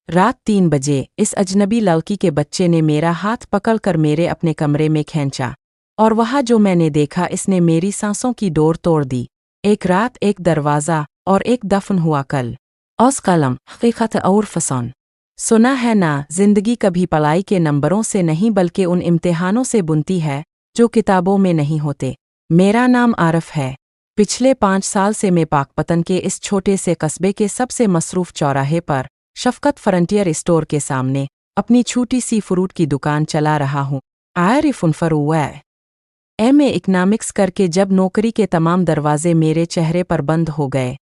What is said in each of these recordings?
रात 3 बजे इस अजनबी लड़की के बच्चे ने मेरा हाथ पकड़कर मेरे अपने कमरे में खींचा, और वहाँ जो मैंने देखा इसने मेरी सांसों की डोर तोड़ दी। एक रात, एक दरवाज़ा और एक दफन हुआ कल। औस कलम हकीकत और फसान। सुना है ना, जिंदगी कभी पढ़ाई के नंबरों से नहीं बल्कि उन इम्तिहानों से बुनती है जो किताबों में नहीं होते। मेरा नाम आरफ है। पिछले 5 साल से मैं पाकपतन के इस छोटे से कस्बे के सबसे मसरूफ चौराहे पर शफकत फ्रंटियर स्टोर के सामने अपनी छोटी सी फ्रूट की दुकान चला रहा हूँ। आरिफुन फरुआ एम ए इकनॉमिक्स करके जब नौकरी के तमाम दरवाजे मेरे चेहरे पर बंद हो गए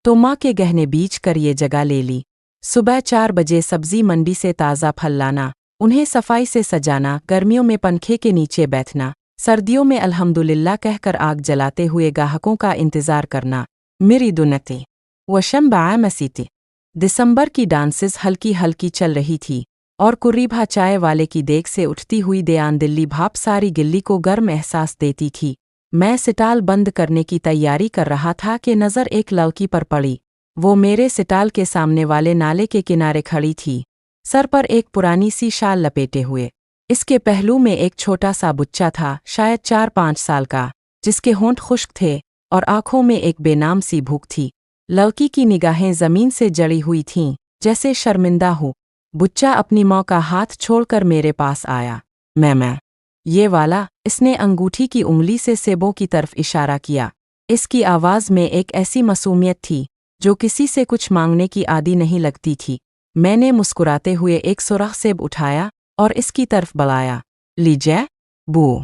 तो माँ के गहने बीच कर ये जगह ले ली। सुबह 4 बजे सब्जी मंडी से ताज़ा फल लाना, उन्हें सफाई से सजाना, गर्मियों में पंखे के नीचे बैठना, सर्दियों में अल्हम्दुलिल्लाह कहकर आग जलाते हुए ग्राहकों का इंतज़ार करना मेरी दुन्नती वशम बामसीती। दिसंबर की डांसेस हल्की हल्की चल रही थी और कुर्रीभा चाय वाले की देख से उठती हुई देयान दिल्ली भाप सारी गिल्ली को गर्म एहसास देती थी। मैं सिटाल बंद करने की तैयारी कर रहा था कि नज़र एक लड़की पर पड़ी। वो मेरे सिटाल के सामने वाले नाले के किनारे खड़ी थी, सर पर एक पुरानी सी शाल लपेटे हुए। इसके पहलू में एक छोटा सा बच्चा था, शायद 4-5 साल का, जिसके होंठ खुश्क थे और आंखों में एक बेनाम सी भूख थी। लड़की की निगाहें ज़मीन से जड़ी हुई थीं, जैसे शर्मिंदा हो। बुच्चा अपनी माँ का हाथ छोड़कर मेरे पास आया। मैं ये वाला, इसने अंगूठी की उंगली से सेबों की तरफ इशारा किया। इसकी आवाज़ में एक ऐसी मासूमियत थी जो किसी से कुछ मांगने की आदी नहीं लगती थी। मैंने मुस्कुराते हुए एक सुरख सेब उठाया और इसकी तरफ बढ़ाया। लीजिए बू।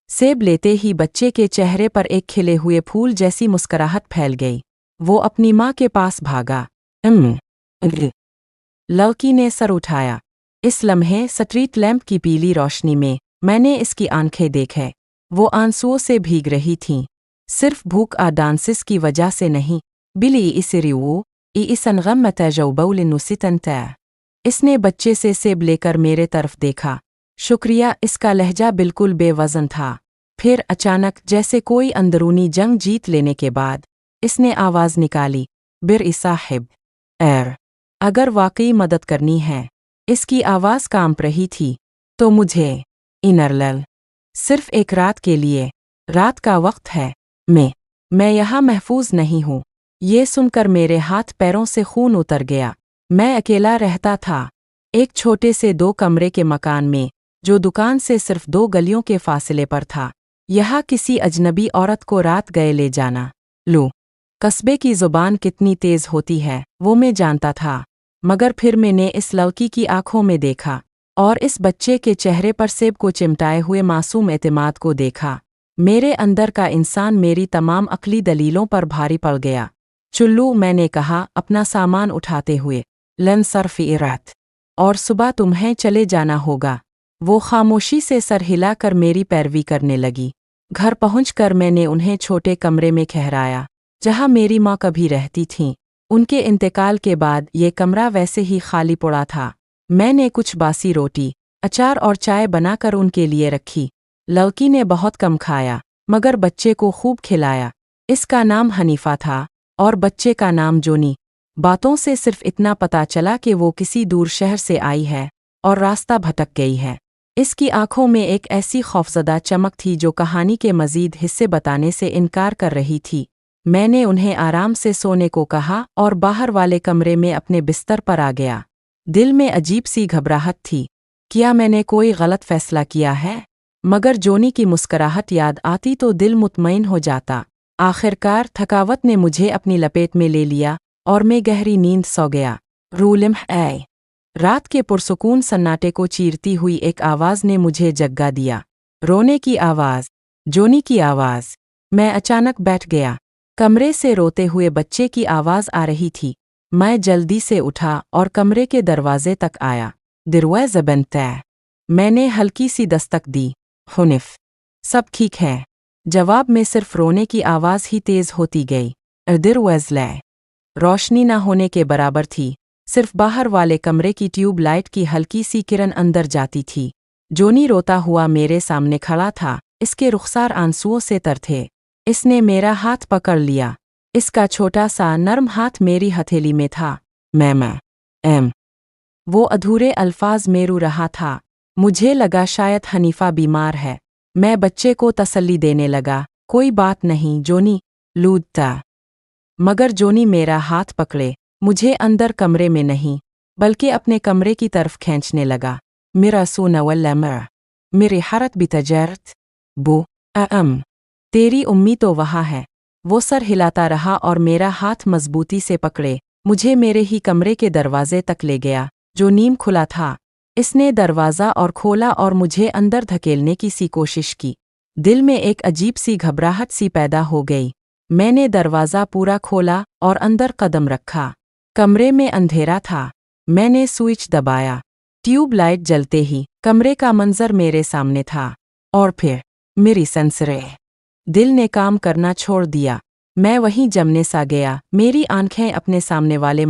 सेब लेते ही बच्चे के चेहरे पर एक खिले हुए फूल जैसी मुस्कुराहट फैल गई। वो अपनी माँ के पास भागा। लड़की ने सर उठाया। इस लम्हे स्ट्रीट लैंप की पीली रोशनी में मैंने इसकी आंखें देखे। वो आंसुओं से भीग रही थीं, सिर्फ भूख आ डांसिस की वजह से नहीं। बिली इसरिवो इसनगम मतजौबौलिनुसितंता। इसने बच्चे से सेब लेकर मेरे तरफ देखा। शुक्रिया। इसका लहजा बिल्कुल बेवजन था। फिर अचानक, जैसे कोई अंदरूनी जंग जीत लेने के बाद, इसने आवाज़ निकाली, बिर साहिब अगर वाकई मदद करनी है। इसकी आवाज़ कांप रही थी। तो मुझे इनरलल सिर्फ एक रात के लिए। रात का वक्त है। मैं यहाँ महफूज नहीं हूँ। ये सुनकर मेरे हाथ पैरों से खून उतर गया। मैं अकेला रहता था, एक छोटे से 2 कमरे के मकान में, जो दुकान से सिर्फ 2 गलियों के फासले पर था। यहाँ किसी अजनबी औरत को रात गए ले जाना। लो, कस्बे की ज़ुबान कितनी तेज़ होती है वो मैं जानता था, मगर फिर मैंने इस लड़की की आंखों में देखा और इस बच्चे के चेहरे पर सेब को चिमटाए हुए मासूम एतमाद को देखा। मेरे अंदर का इंसान मेरी तमाम अक्ली दलीलों पर भारी पड़ गया। चुल्लू, मैंने कहा अपना सामान उठाते हुए, लन सरफ़ी रात, और सुबह तुम्हें चले जाना होगा। वो खामोशी से सर हिलाकर मेरी पैरवी करने लगी। घर पहुंचकर मैंने उन्हें छोटे कमरे में ठहराया जहां मेरी माँ कभी रहती थीं। उनके इंतकाल के बाद ये कमरा वैसे ही खाली पड़ा था। मैंने कुछ बासी रोटी, अचार और चाय बनाकर उनके लिए रखी। लड़की ने बहुत कम खाया, मगर बच्चे को खूब खिलाया। इसका नाम हनीफा था और बच्चे का नाम जोनी। बातों से सिर्फ इतना पता चला कि वो किसी दूर शहर से आई है और रास्ता भटक गई है। इसकी आंखों में एक ऐसी खौफजदा चमक थी जो कहानी के मज़ीद हिस्से बताने से इनकार कर रही थी। मैंने उन्हें आराम से सोने को कहा और बाहर वाले कमरे में अपने बिस्तर पर आ गया। दिल में अजीब सी घबराहट थी। क्या मैंने कोई गलत फैसला किया है? मगर जोनी की मुस्कुराहट याद आती तो दिल मुतमईन हो जाता। आखिरकार थकावट ने मुझे अपनी लपेट में ले लिया और मैं गहरी नींद सो गया। रूलिम ऐ रात के पुरसुकून सन्नाटे को चीरती हुई एक आवाज़ ने मुझे जगा दिया। रोने की आवाज़, जोनी की आवाज़। मैं अचानक बैठ गया। कमरे से रोते हुए बच्चे की आवाज़ आ रही थी। मैं जल्दी से उठा और कमरे के दरवाजे तक आया। दरवाज़ा बंद है। मैंने हल्की सी दस्तक दी। हुनिफ, सब ठीक है। जवाब में सिर्फ रोने की आवाज़ ही तेज़ होती गई। दरवाज़ा रोशनी न होने के बराबर थी, सिर्फ बाहर वाले कमरे की ट्यूब लाइट की हल्की सी किरण अंदर जाती थी। जोनी रोता हुआ मेरे सामने खड़ा था, इसके रुखसार आंसुओं से तर थे। इसने मेरा हाथ पकड़ लिया। इसका छोटा सा नर्म हाथ मेरी हथेली में था। मैं वो अधूरे अल्फाज में रो रहा था। मुझे लगा शायद हनीफा बीमार है। मैं बच्चे को तसल्ली देने लगा, कोई बात नहीं जोनी, लूदता। मगर जोनी मेरा हाथ पकड़े मुझे अंदर कमरे में नहीं बल्कि अपने कमरे की तरफ खींचने लगा। मेरा सोना वल्ला मर मेरी हरत बितजरत बो तेरी उम्मी तो वहाँ है। वो सर हिलाता रहा और मेरा हाथ मजबूती से पकड़े मुझे मेरे ही कमरे के दरवाजे तक ले गया जो नीम खुला था। इसने दरवाज़ा और खोला और मुझे अंदर धकेलने की सी कोशिश की। दिल में एक अजीब सी घबराहट सी पैदा हो गई। मैंने दरवाज़ा पूरा खोला और अंदर कदम रखा। कमरे में अंधेरा था। मैंने स्विच दबाया। ट्यूब लाइट जलते ही कमरे का मंजर मेरे सामने था। और फिर मेरी सेंसरें दिल ने काम करना छोड़ दिया। मैं वहीं जमने सा गया। मेरी आंखें अपने सामने वाले